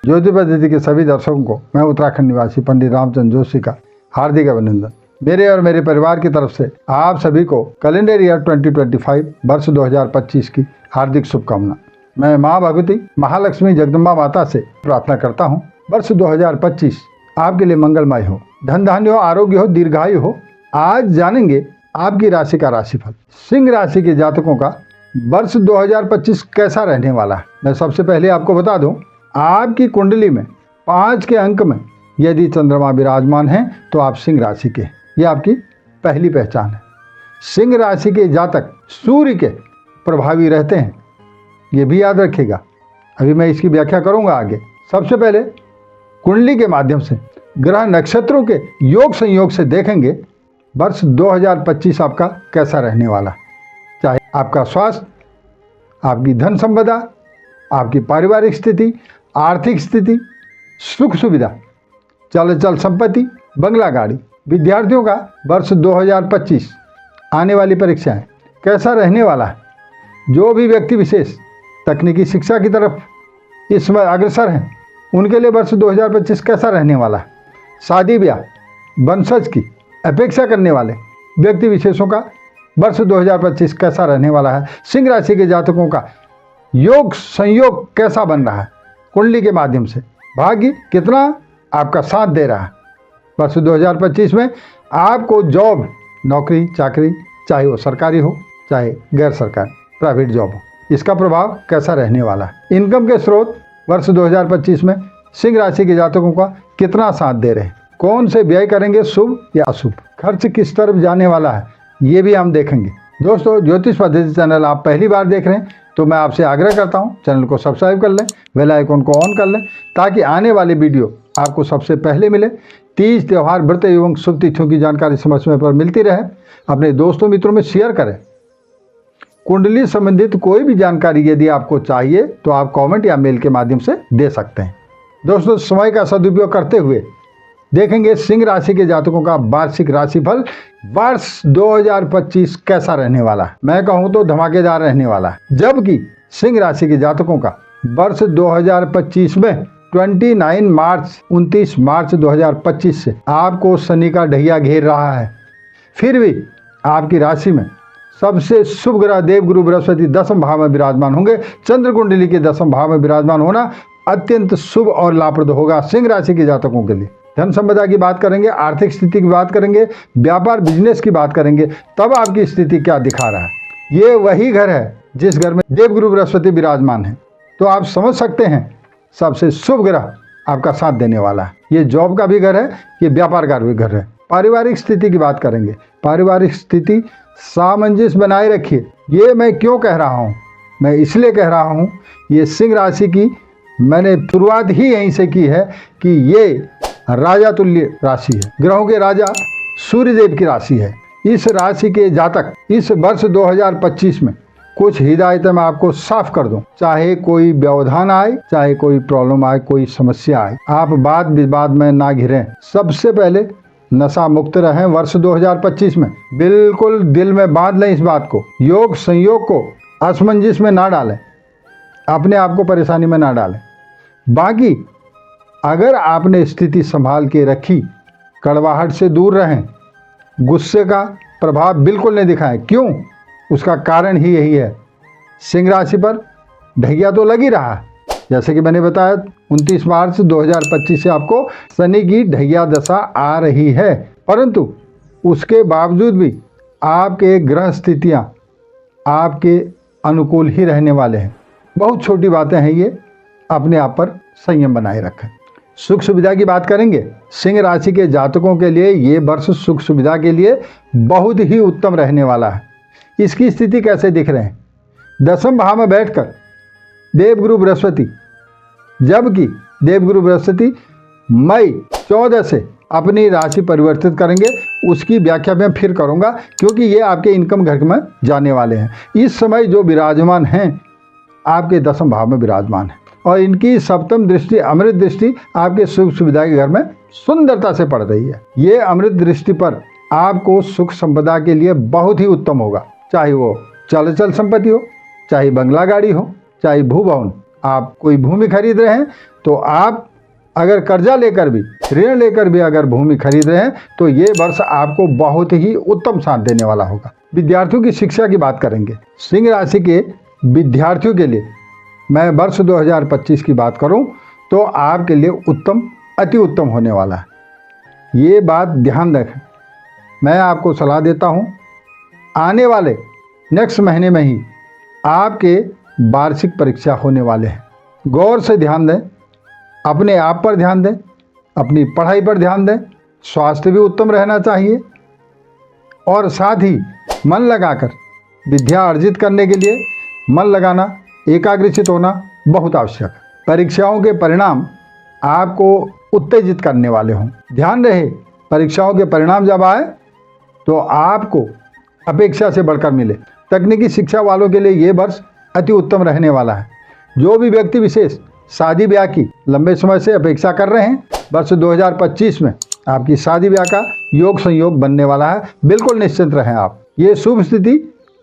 ज्योति पद्धति के सभी दर्शकों को मैं उत्तराखंड निवासी पंडित रामचंद्र जोशी का हार्दिक अभिनंदन। मेरे और मेरे परिवार की तरफ से आप सभी को कैलेंडर ईयर 2025 वर्ष 2025 की हार्दिक शुभकामना। मैं माँ भगवती महालक्ष्मी जगदम्बा माता से प्रार्थना करता हूँ वर्ष 2025 आपके लिए मंगलमय हो, धन धान्य हो, आरोग्य हो, दीर्घायु हो। आज जानेंगे आपकी राशि का राशिफल। सिंह राशि के जातकों का वर्ष 2025 कैसा रहने वाला है। मैं सबसे पहले आपको बता दूं, आपकी कुंडली में 5 के अंक में यदि चंद्रमा विराजमान है तो आप सिंह राशि के, ये आपकी पहली पहचान है। सिंह राशि के जातक सूर्य के प्रभावी रहते हैं, ये भी याद रखिएगा। अभी मैं इसकी व्याख्या करूंगा आगे। सबसे पहले कुंडली के माध्यम से ग्रह नक्षत्रों के योग संयोग से देखेंगे वर्ष 2025 आपका कैसा रहने वाला। चाहे आपका स्वास्थ्य, आपकी धन संपदा, आपकी पारिवारिक स्थिति, आर्थिक स्थिति, सुख सुविधा, चल संपत्ति, बंगला गाड़ी। विद्यार्थियों का वर्ष 2025 आने वाली परीक्षाएं कैसा रहने वाला है। जो भी व्यक्ति विशेष तकनीकी शिक्षा की तरफ इस समय अग्रसर हैं उनके लिए वर्ष 2025 कैसा रहने वाला है। शादी ब्याह, वंशज की अपेक्षा करने वाले व्यक्ति विशेषों का वर्ष 2025 कैसा रहने वाला है। सिंह राशि के जातकों का योग संयोग कैसा बन रहा है कुंडली के माध्यम से, भाग्य कितना आपका साथ दे रहा है। वर्ष 2025 में आपको जॉब, नौकरी चाकरी, चाहे वो सरकारी हो चाहे गैर सरकारी प्राइवेट जॉब हो, इसका प्रभाव कैसा रहने वाला है। इनकम के स्रोत वर्ष 2025 में सिंह राशि के जातकों का कितना साथ दे रहे हैं। कौन से व्यय करेंगे, शुभ या अशुभ, खर्च किस तरफ जाने वाला है, ये भी हम देखेंगे। दोस्तों, ज्योतिष पद्धति चैनल आप पहली बार देख रहे हैं तो मैं आपसे आग्रह करता हूं चैनल को सब्सक्राइब कर लें, बेल आइकन को ऑन कर लें ताकि आने वाली वीडियो आपको सबसे पहले मिले। तीज, त्यौहार, व्रत एवं शुभ तिथियों की जानकारी समय समय पर मिलती रहे। अपने दोस्तों मित्रों में शेयर करें। कुंडली संबंधित कोई भी जानकारी यदि आपको चाहिए तो आप कमेंट या मेल के माध्यम से दे सकते हैं। दोस्तों, समय का सदुपयोग करते हुए देखेंगे सिंह राशि के जातकों का वार्षिक राशिफल वर्ष 2025 कैसा रहने वाला है। मैं कहूं तो धमाकेदार रहने वाला है। जबकि सिंह राशि के जातकों का वर्ष 2025 में 29 मार्च 2025 से आपको शनि का ढैया घेर रहा है। फिर भी आपकी राशि में सबसे शुभ ग्रह देवगुरु बृहस्पति 10वें भाव में विराजमान होंगे। चंद्र कुंडली के 10वें भाव में विराजमान होना अत्यंत शुभ और लाभप्रद होगा सिंह राशि के जातकों के लिए। धन संपदा की बात करेंगे, आर्थिक स्थिति की बात करेंगे, व्यापार बिजनेस की बात करेंगे, तब आपकी स्थिति क्या दिखा रहा है। ये वही घर है जिस घर में देवगुरु बृहस्पति विराजमान है, तो आप समझ सकते हैं सबसे शुभ ग्रह आपका साथ देने वाला है। ये जॉब का भी घर है, ये व्यापार का भी घर है। पारिवारिक स्थिति की बात करेंगे, पारिवारिक स्थिति सामंजस्य बनाए रखिए। ये मैं क्यों कह रहा हूँ, मैं इसलिए कह रहा हूँ, ये सिंह राशि की मैंने शुरुआत ही यहीं से की है कि ये राजा तुल्य राशि है, ग्रहों के राजा सूर्यदेव की राशि है। इस राशि के जातक इस वर्ष 2025 में कुछ हिदायतें मैं आपको साफ कर दूं। चाहे कोई व्यवधान आए, चाहे कोई प्रॉब्लम आए, कोई समस्या आए, आप बात विवाद में ना घिरें। सबसे पहले नशा मुक्त रहें वर्ष 2025 में। बिल्कुल दिल में बांध लें इस बात को। योग संयोग को असमंजस में ना डालें, अपने आप को परेशानी में ना डालें। बाकी अगर आपने स्थिति संभाल के रखी, कड़वाहट से दूर रहें, गुस्से का प्रभाव बिल्कुल नहीं दिखाएं। क्यों? उसका कारण ही यही है, सिंह राशि पर ढैया तो लग ही रहा है। जैसे कि मैंने बताया 29 मार्च 2025 से आपको शनि की ढैया दशा आ रही है, परंतु उसके बावजूद भी आपके ग्रह स्थितियां आपके अनुकूल ही रहने वाले हैं। बहुत छोटी बातें हैं ये, अपने आप पर संयम बनाए रखें। सुख सुविधा की बात करेंगे, सिंह राशि के जातकों के लिए ये वर्ष सुख सुविधा के लिए बहुत ही उत्तम रहने वाला है। इसकी स्थिति कैसे दिख रहे हैं? 10वें भाव में बैठकर देवगुरु बृहस्पति, जबकि देवगुरु बृहस्पति मई 14 से अपनी राशि परिवर्तित करेंगे। उसकी व्याख्या मैं फिर करूंगा क्योंकि ये आपके इनकम घर में जाने वाले हैं। इस समय जो विराजमान हैं आपके 10वें भाव में विराजमान है और इनकी 7वीं दृष्टि, अमृत दृष्टि आपके सुख सुविधा के घर में सुंदरता से पड़ रही है। ये अमृत दृष्टि पर आपको सुख संपदा के लिए बहुत ही उत्तम होगा। चाहे वो चल संपत्ति हो, चाहे बंगला गाड़ी हो, चाहे भू भवन, आप कोई भूमि खरीद रहे हैं तो आप अगर कर्जा लेकर भी, ऋण लेकर भी अगर भूमि खरीद रहे हैं तो ये वर्ष आपको बहुत ही उत्तम साथ देने वाला होगा। विद्यार्थियों की शिक्षा की बात करेंगे। सिंह राशि के विद्यार्थियों के लिए मैं वर्ष 2025 की बात करूं तो आपके लिए उत्तम, अति उत्तम होने वाला है। ये बात ध्यान रखें। मैं आपको सलाह देता हूं, आने वाले नेक्स्ट महीने में ही आपके वार्षिक परीक्षा होने वाले हैं। गौर से ध्यान दें, अपने आप पर ध्यान दें, अपनी पढ़ाई पर ध्यान दें, स्वास्थ्य भी उत्तम रहना चाहिए और साथ ही मन लगाकर विद्या अर्जित करने के लिए मन लगाना, एकाग्रचित होना बहुत आवश्यक है। परीक्षाओं के परिणाम आपको उत्तेजित करने वाले हों। ध्यान रहे, परीक्षाओं के परिणाम जब आए तो आपको अपेक्षा से बढ़कर मिले। तकनीकी शिक्षा वालों के लिए ये वर्ष अति उत्तम रहने वाला है। जो भी व्यक्ति विशेष शादी ब्याह की लंबे समय से अपेक्षा कर रहे हैं, वर्ष 2025 में आपकी शादी ब्याह का योग संयोग बनने वाला है। बिल्कुल निश्चिंत रहें आप। ये शुभ स्थिति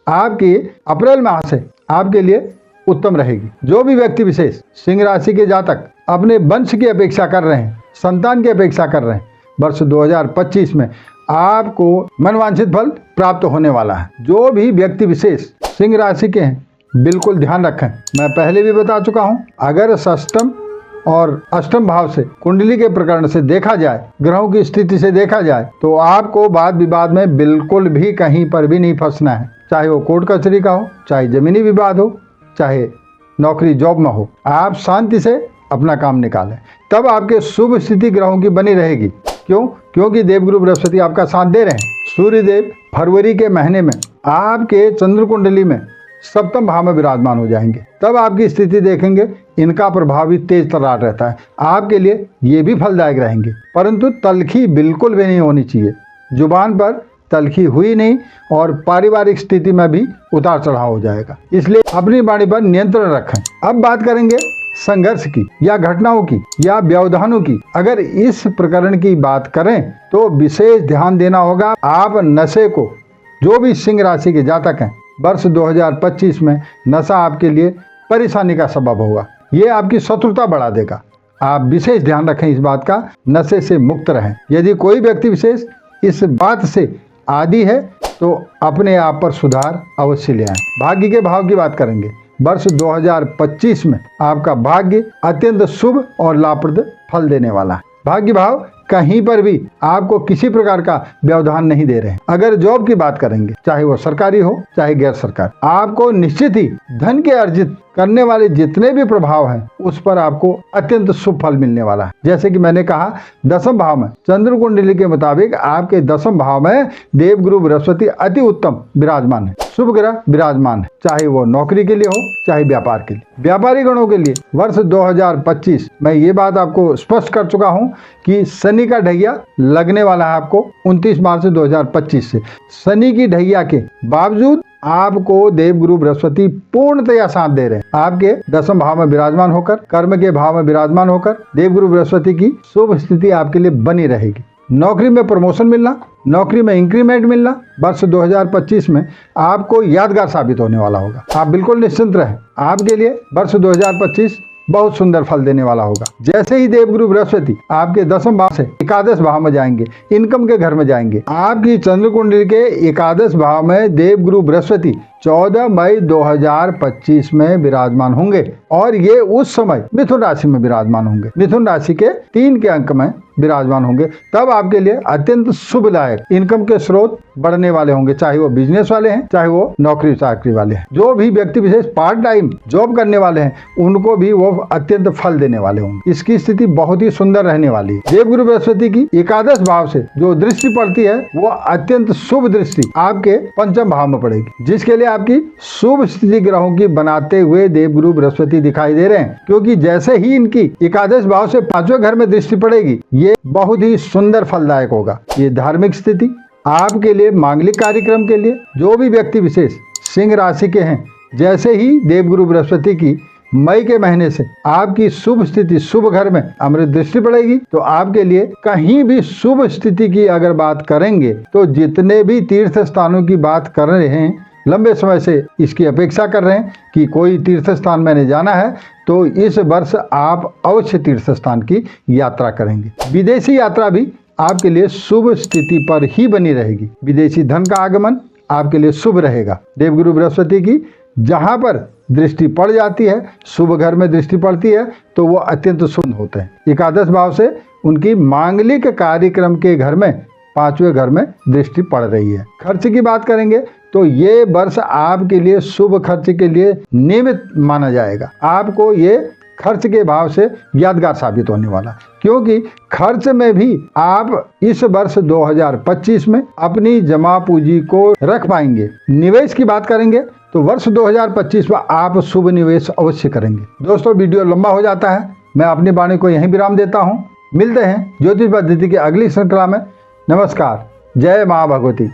आपकी अप्रैल माह से आपके लिए उत्तम रहेगी। जो भी व्यक्ति विशेष सिंह राशि के जातक अपने वंश की अपेक्षा कर रहे हैं, संतान की अपेक्षा कर रहे हैं, वर्ष 2025 में आपको मनवांछित फल प्राप्त होने वाला है। जो भी व्यक्ति विशेष सिंह राशि के हैं, बिल्कुल ध्यान रखें। मैं पहले भी बता चुका हूं, अगर षष्टम और अष्टम भाव से कुंडली के प्रकरण से देखा जाए, ग्रहों की स्थिति से देखा जाए, तो आपको वाद विवाद में बिल्कुल भी कहीं पर भी नहीं फंसना है। चाहे वो कोर्ट कचहरी का हो, चाहे जमीनी विवाद हो, चाहे नौकरी जॉब में हो, आप शांति से अपना काम निकालें, तब आपके शुभ स्थिति ग्रहों की बनी रहेगी। क्यों? क्योंकि देवगुरु बृहस्पति आपका साथ दे रहे हैं। सूर्यदेव फरवरी के महीने में आपके चंद्र कुंडली में सप्तम भाव में विराजमान हो जाएंगे। तब आपकी स्थिति देखेंगे, इनका प्रभाव भी तेज तर्रार रहता है। आपके लिए ये भी फलदायक रहेंगे, परंतु तलखी बिल्कुल भी नहीं होनी चाहिए। जुबान पर तलखी हुई नहीं और पारिवारिक स्थिति में भी उतार चढ़ाव हो जाएगा। इसलिए अपनी वाणी पर नियंत्रण रखें। अब बात करेंगे संघर्ष की या घटनाओं की या व्यवधानों की। अगर इस प्रकरण की बात करें तो विशेष ध्यान देना होगा। आप नशे को, जो भी सिंह राशि के जातक हैं, वर्ष 2025 में नशा आपके लिए परेशानी का सबब होगा। ये आपकी शत्रुता बढ़ा देगा। आप विशेष ध्यान रखें इस बात का, नशे से मुक्त रहें। यदि कोई व्यक्ति विशेष इस बात से आदि है तो अपने आप पर सुधार अवश्य ले आए। भाग्य के भाव की बात करेंगे। वर्ष 2025 में आपका भाग्य अत्यंत शुभ और लाभप्रद फल देने वाला है। भाग्य भाव कहीं पर भी आपको किसी प्रकार का व्यवधान नहीं दे रहे हैं। अगर जॉब की बात करेंगे, चाहे वो सरकारी हो चाहे गैर सरकारी, आपको निश्चित ही धन के अर्जित करने वाले जितने भी प्रभाव हैं उस पर आपको अत्यंत शुभ फल मिलने वाला है। जैसे कि मैंने कहा, दसम भाव में चंद्र कुंडली के मुताबिक आपके दसम भाव में देवगुरु बृहस्पति अति उत्तम विराजमान है, शुभ ग्रह विराजमान है। चाहे वो नौकरी के लिए हो चाहे व्यापार के लिए। व्यापारी गणों के लिए वर्ष 2025 मैं ये बात आपको स्पष्ट कर चुका हूँ कि शनि का ढैया लगने वाला है आपको 29 मार्च 2025 से। शनि की ढैया के बावजूद आपको देवगुरु बृहस्पति पूर्णतया साथ दे रहे हैं। आपके दसम भाव में विराजमान होकर, कर्म के भाव में विराजमान होकर देवगुरु बृहस्पति की शुभ स्थिति आपके लिए बनी रहेगी। नौकरी में प्रमोशन मिलना, नौकरी में इंक्रीमेंट मिलना वर्ष 2025 में आपको यादगार साबित होने वाला होगा। आप बिल्कुल निश्चिंत रहें। आपके लिए वर्ष 2025 बहुत सुंदर फल देने वाला होगा। जैसे ही देवगुरु बृहस्पति आपके दसम भाव से एकादश भाव में जाएंगे, इनकम के घर में जाएंगे, आपकी चंद्र कुंडली के एकादश भाव में देवगुरु बृहस्पति 14 मई 2025 में विराजमान होंगे और ये उस समय मिथुन राशि में विराजमान होंगे। मिथुन राशि के 3 के अंक में विराजमान होंगे। तब आपके लिए अत्यंत शुभदायक इनकम के स्रोत बढ़ने वाले होंगे, चाहे वो बिजनेस वाले हैं चाहे वो नौकरी चाकरी वाले हैं। जो भी व्यक्ति विशेष पार्ट टाइम जॉब करने वाले हैं उनको भी वो अत्यंत फल देने वाले होंगे। इसकी स्थिति बहुत ही सुंदर रहने वाली है। देवगुरु बृहस्पति की एकादश भाव से जो दृष्टि पड़ती है वो अत्यंत शुभ दृष्टि आपके पंचम भाव में पड़ेगी, जिसके लिए आपकी शुभ स्थिति ग्रहों की बनाते हुए देवगुरु बृहस्पति दिखाई दे रहे हैं। क्योंकि जैसे ही इनकी एकादश भाव से 5वें घर में दृष्टि पड़ेगी, ये बहुत ही सुंदर फलदायक होगा। ये धार्मिक स्थिति आपके लिए, मांगलिक कार्यक्रम के लिए, जो भी व्यक्ति विशेष सिंह राशि के हैं, जैसे ही देवगुरु बृहस्पति की मई के महीने से आपकी शुभ स्थिति शुभ घर में अमृत दृष्टि पड़ेगी, तो आपके लिए कहीं भी शुभ स्थिति की अगर बात करेंगे तो जितने भी तीर्थ स्थानों की बात कर रहे हैं लंबे समय से इसकी अपेक्षा कर रहे हैं कि कोई तीर्थ स्थान मैंने जाना है, तो इस वर्ष आप अवश्य तीर्थ स्थान की यात्रा करेंगे। विदेशी यात्रा भी आपके लिए शुभ स्थिति पर ही बनी रहेगी। विदेशी धन का आगमन आपके लिए शुभ रहेगा। देवगुरु बृहस्पति की जहाँ पर दृष्टि पड़ जाती है, शुभ घर में दृष्टि पड़ती है, तो वो अत्यंत शुभ होते हैं। एकादश भाव से उनकी मांगलिक कार्यक्रम के घर में, 5वें घर में दृष्टि पड़ रही है। खर्च की बात करेंगे तो ये वर्ष आपके लिए शुभ खर्च के लिए नियमित माना जाएगा। आपको ये खर्च के भाव से यादगार साबित होने वाला, क्योंकि खर्च में भी आप इस वर्ष 2025 में अपनी जमा पूंजी को रख पाएंगे। निवेश की बात करेंगे तो वर्ष 2025 में आप शुभ निवेश अवश्य करेंगे। दोस्तों, वीडियो लंबा हो जाता है, मैं अपनी वाणी को यहीं विराम देता हूँ। मिलते हैं ज्योतिष पद्धति की अगली श्रृंखला में। नमस्कार। जय माँ भगवती।